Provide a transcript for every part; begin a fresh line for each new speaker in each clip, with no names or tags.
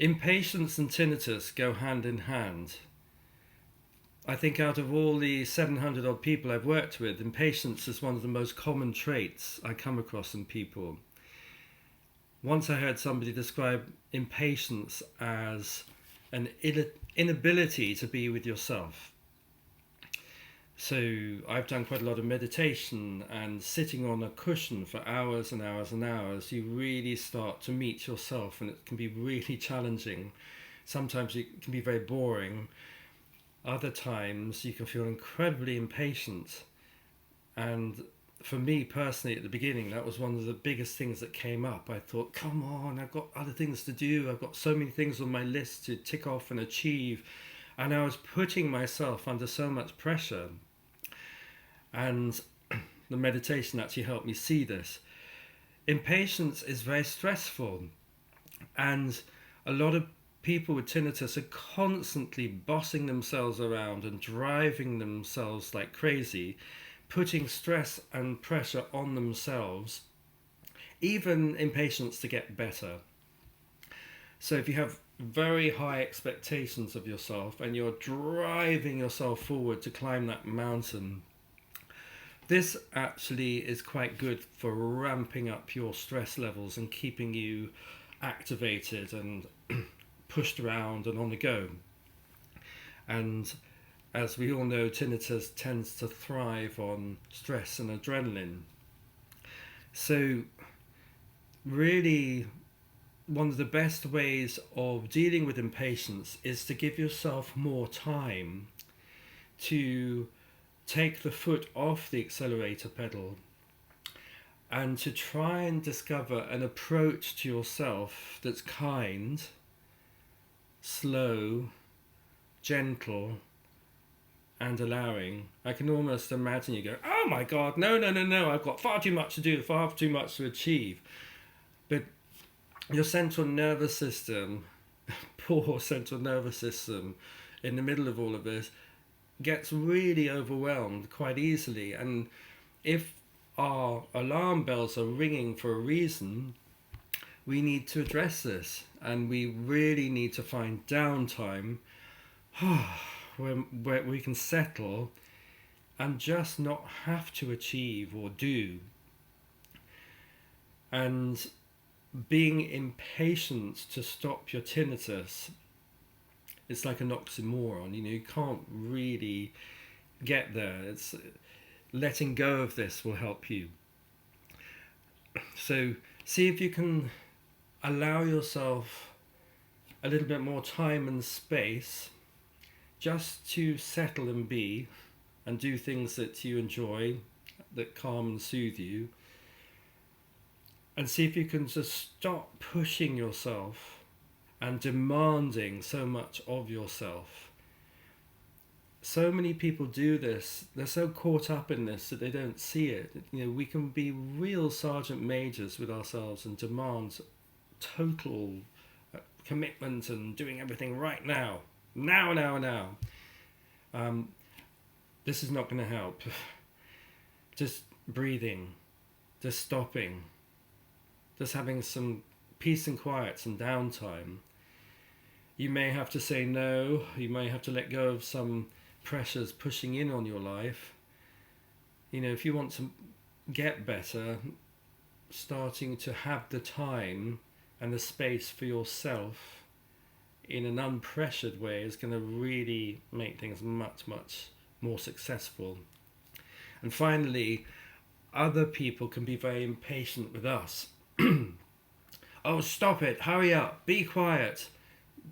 Impatience and tinnitus go hand in hand. I think out of all the 700 odd people I've worked with, impatience is one of the most common traits I come across in people. Once I heard somebody describe impatience as an inability to be with yourself. So I've done quite a lot of meditation, and sitting on a cushion for hours and hours and hours, you really start to meet yourself, and it can be really challenging. Sometimes it can be very boring. Other times you can feel incredibly impatient. And for me personally, at the beginning, that was one of the biggest things that came up. I thought, come on, I've got other things to do. I've got so many things on my list to tick off and achieve. And I was putting myself under so much pressure. And the meditation actually helped me see this. Impatience is very stressful. And a lot of people with tinnitus are constantly bossing themselves around and driving themselves like crazy, putting stress and pressure on themselves, even impatience to get better. So if you have very high expectations of yourself and you're driving yourself forward to climb that mountain, this actually is quite good for ramping up your stress levels and keeping you activated and pushed around and on the go. And as we all know, tinnitus tends to thrive on stress and adrenaline. So really, one of the best ways of dealing with impatience is to give yourself more time to take the foot off the accelerator pedal and to try and discover an approach to yourself that's kind, slow, gentle, and allowing. I can almost imagine you go, oh my God, no, I've got far too much to do, far too much to achieve. But your central nervous system, poor central nervous system, in the middle of all of this, gets really overwhelmed quite easily. And if our alarm bells are ringing for a reason, we need to address this, and we really need to find downtime where we can settle and just not have to achieve or do. And being impatient to stop your tinnitus, it's like an oxymoron. You can't really get there. It's letting go of this will help you. So see if you can allow yourself a little bit more time and space just to settle and be and do things that you enjoy, that calm and soothe you. And see if you can just stop pushing yourself and demanding so much of yourself. So many people do this. They're so caught up in this that they don't see it. We can be real sergeant majors with ourselves and demand total commitment and doing everything right now. Now. This is not going to help. Just breathing, just stopping, just having some peace and quiet, some downtime. You may have to say no. You may have to let go of some pressures pushing in on your life. If you want to get better, starting to have the time and the space for yourself in an unpressured way is going to really make things much, much more successful. And finally, other people can be very impatient with us. Oh, stop it, hurry up, be quiet.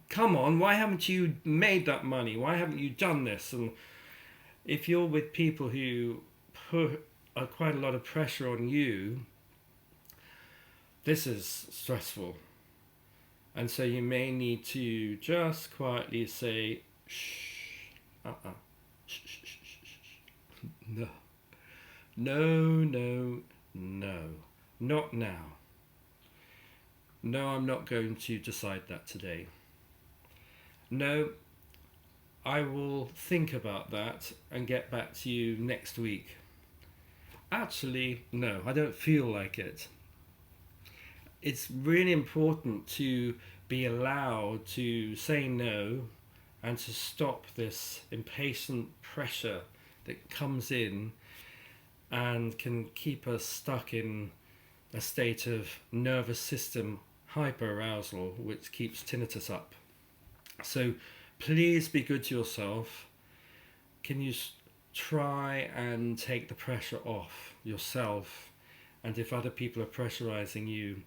Come on, why haven't you made that money? Why haven't you done this? And if you're with people who put quite a lot of pressure on you, this is stressful. And so you may need to just quietly say, shh, shh, shh, shh, shh. No, not now. No, I'm not going to decide that today. No, I will think about that and get back to you next week. Actually, no, I don't feel like it. It's really important to be allowed to say no and to stop this impatient pressure that comes in and can keep us stuck in a state of nervous system hyperarousal, which keeps tinnitus up. So please be good to yourself. Can you try and take the pressure off yourself? And if other people are pressurizing you,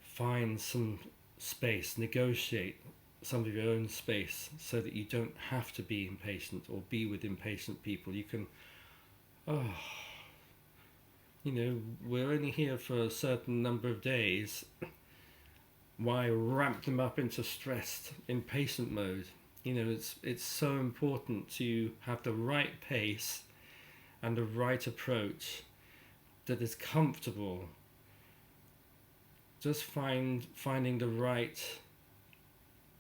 find some space, negotiate some of your own space so that you don't have to be impatient or be with impatient people. You can, we're only here for a certain number of days. Why ramp them up into stressed, impatient mode? It's so important to have the right pace and the right approach that is comfortable. Just finding the right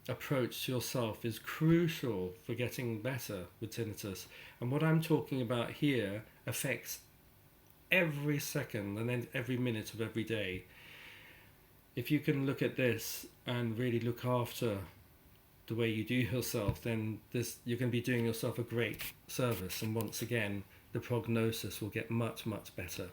approach to yourself is crucial for getting better with tinnitus. And what I'm talking about here affects every second and then every minute of every day. If you can look at this and really look after the way you do yourself, then you're going to be doing yourself a great service, and once again the prognosis will get much, much better.